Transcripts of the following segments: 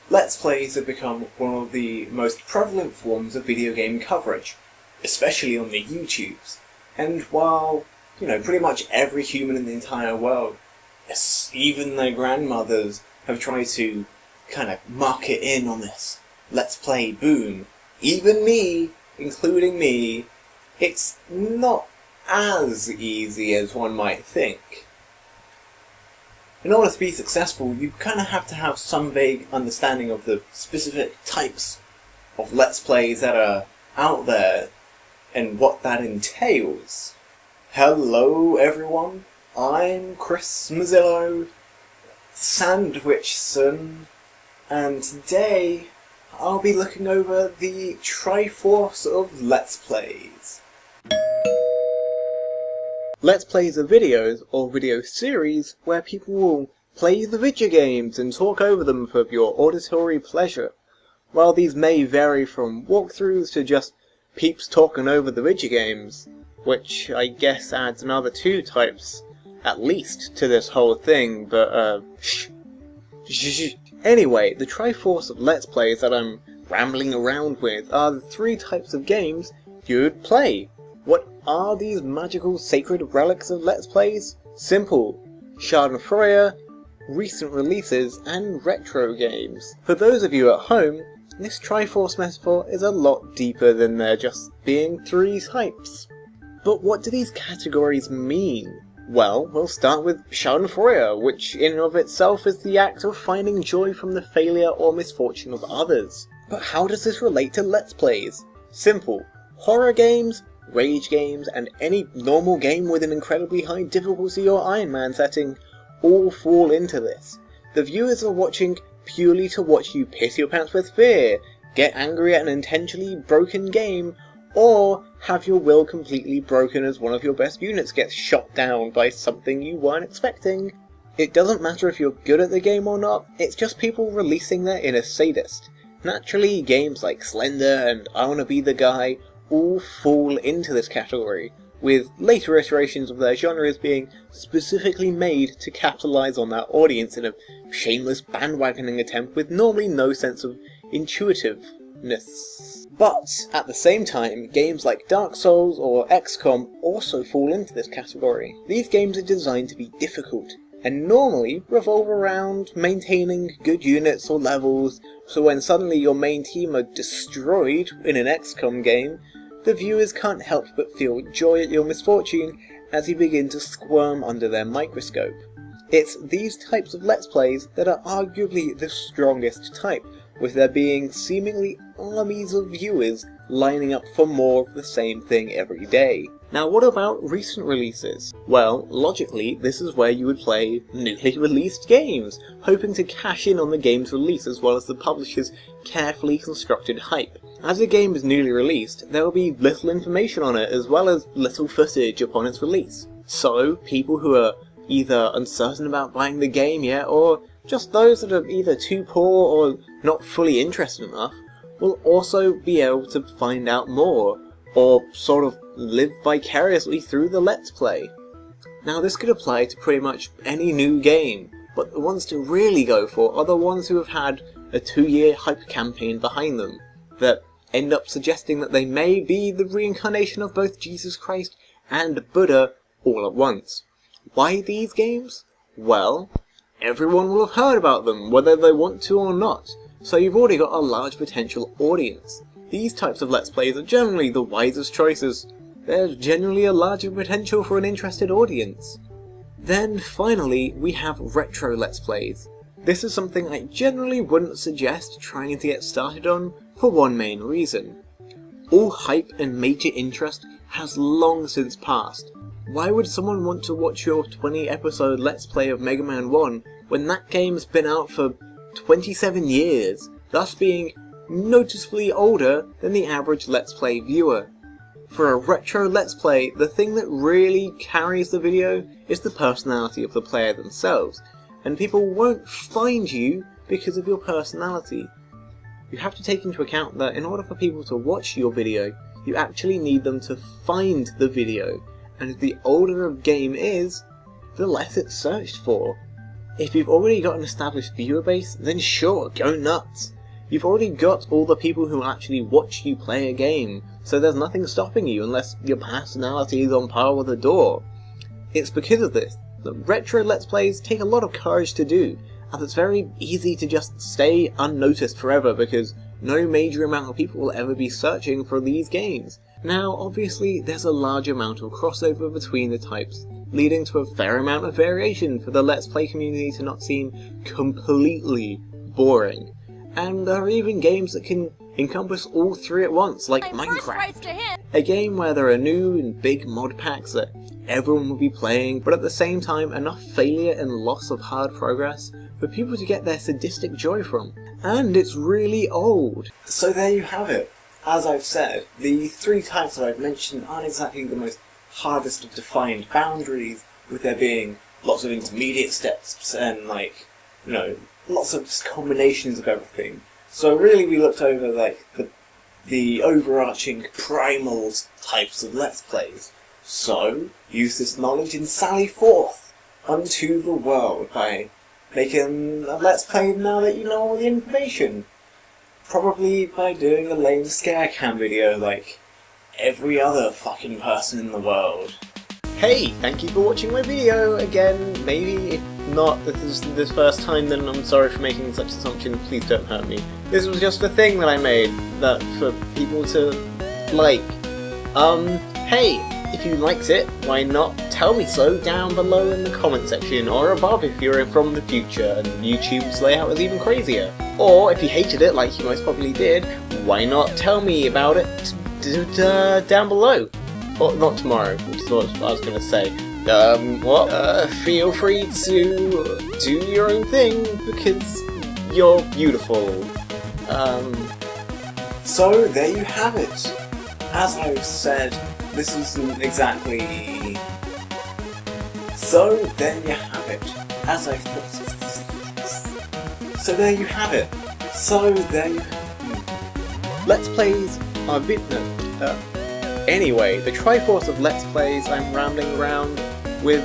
Let's Plays have become one of the most prevalent forms of video game coverage, especially on the YouTubes. And while, pretty much every human in the entire world, yes, even their grandmothers, have tried to kind of market in on this Let's Play boom, even me, including me, it's not as easy as one might think. In order to be successful, you kind of have to have some vague understanding of the specific types of Let's Plays that are out there and what that entails. Hello everyone, I'm Chris Mazzillo, Sandwichson, and today I'll be looking over the Triforce of Let's Plays. Let's Plays are videos or video series where people will play the video games and talk over them for your auditory pleasure. While these may vary from walkthroughs to just peeps talking over the video games, which I guess adds another two types, at least, to this whole thing, but Anyway, the Triforce of Let's Plays that I'm rambling around with are the three types of games you'd play. What are these magical sacred relics of Let's Plays? Simple. Schadenfreude, recent releases, and retro games. For those of you at home, this Triforce metaphor is a lot deeper than there just being three types. But what do these categories mean? Well, we'll start with Schadenfreude, which in and of itself is the act of finding joy from the failure or misfortune of others. But how does this relate to Let's Plays? Simple. Horror games, rage games, and any normal game with an incredibly high difficulty or Iron Man setting all fall into this. The viewers are watching purely to watch you piss your pants with fear, get angry at an intentionally broken game, or have your will completely broken as one of your best units gets shot down by something you weren't expecting. It doesn't matter if you're good at the game or not, it's just people releasing their inner sadist. Naturally, games like Slender and I Wanna Be the Guy all fall into this category, with later iterations of their genres being specifically made to capitalize on that audience in a shameless bandwagoning attempt with normally no sense of intuitiveness. But, at the same time, games like Dark Souls or XCOM also fall into this category. These games are designed to be difficult, and normally revolve around maintaining good units or levels, so when suddenly your main team are destroyed in an XCOM game, the viewers can't help but feel joy at your misfortune as you begin to squirm under their microscope. It's these types of Let's Plays that are arguably the strongest type, with there being seemingly armies of viewers lining up for more of the same thing every day. Now what about recent releases? Well, logically, this is where you would play newly released games, hoping to cash in on the game's release as well as the publisher's carefully constructed hype. As a game is newly released, there will be little information on it as well as little footage upon its release. So, people who are either uncertain about buying the game yet, or just those that are either too poor or not fully interested enough, will also be able to find out more, or sort of live vicariously through the Let's Play. Now this could apply to pretty much any new game, but the ones to really go for are the ones who have had a 2-year hype campaign behind them, that end up suggesting that they may be the reincarnation of both Jesus Christ and Buddha all at once. Why these games? Well, everyone will have heard about them, whether they want to or not, so you've already got a large potential audience. These types of Let's Plays are generally the wisest choices. There's generally a larger potential for an interested audience. Then, finally, we have retro Let's Plays. This is something I generally wouldn't suggest trying to get started on for one main reason. All hype and major interest has long since passed. Why would someone want to watch your 20-episode Let's Play of Mega Man 1 when that game's been out for 27 years, thus being noticeably older than the average Let's Play viewer? For a retro Let's Play, the thing that really carries the video is the personality of the player themselves, and people won't find you because of your personality. You have to take into account that in order for people to watch your video, you actually need them to find the video, and the older a game is, the less it's searched for. If you've already got an established viewer base, then sure, go nuts. You've already got all the people who will actually watch you play a game, so there's nothing stopping you unless your personality is on par with a door. It's because of this that retro Let's Plays take a lot of courage to do, as it's very easy to just stay unnoticed forever because no major amount of people will ever be searching for these games. Now, obviously, there's a large amount of crossover between the types, leading to a fair amount of variation for the Let's Play community to not seem completely boring. And there are even games that can encompass all three at once, like Minecraft. A game where there are new and big mod packs that everyone will be playing, but at the same time enough failure and loss of hard progress for people to get their sadistic joy from. And it's really old. So there you have it. As I've said, the three types that I've mentioned aren't exactly the most hardest of defined boundaries, with there being lots of intermediate steps and, like, you know, lots of just combinations of everything. So really we looked over, like, the overarching primal types of Let's Plays. So, use this knowledge and sally forth unto the world by making a Let's Play now that you know all the information. Probably by doing a lame scare cam video like every other fucking person in the world. Hey, thank you for watching my video again. Maybe if not, this is this first time, then I'm sorry for making such an assumption. Please don't hurt me. This was just a thing that I made that for people to like. Hey, if you liked it, why not tell me so down below in the comment section, or above if you're from the future and YouTube's layout is even crazier. Or if you hated it, like you most probably did, why not tell me about it down below? Or not tomorrow, which is what I was going to say. Feel free to do your own thing, because you're beautiful. So there you have it. As I've said, this isn't exactly... So there you have it. As I've... So there you have it. So there you... Let's Plays are Anyway, the Triforce of Let's Plays I'm rambling around with,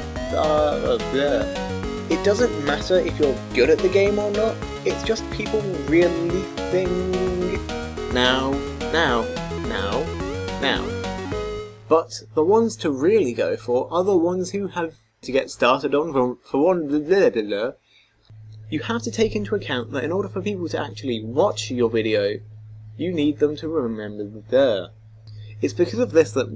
It doesn't matter if you're good at the game or not, it's just people really think... Now. But the ones to really go for are the ones who have to get started on for one... You have to take into account that in order for people to actually watch your video, you need them to remember the... It's because of this that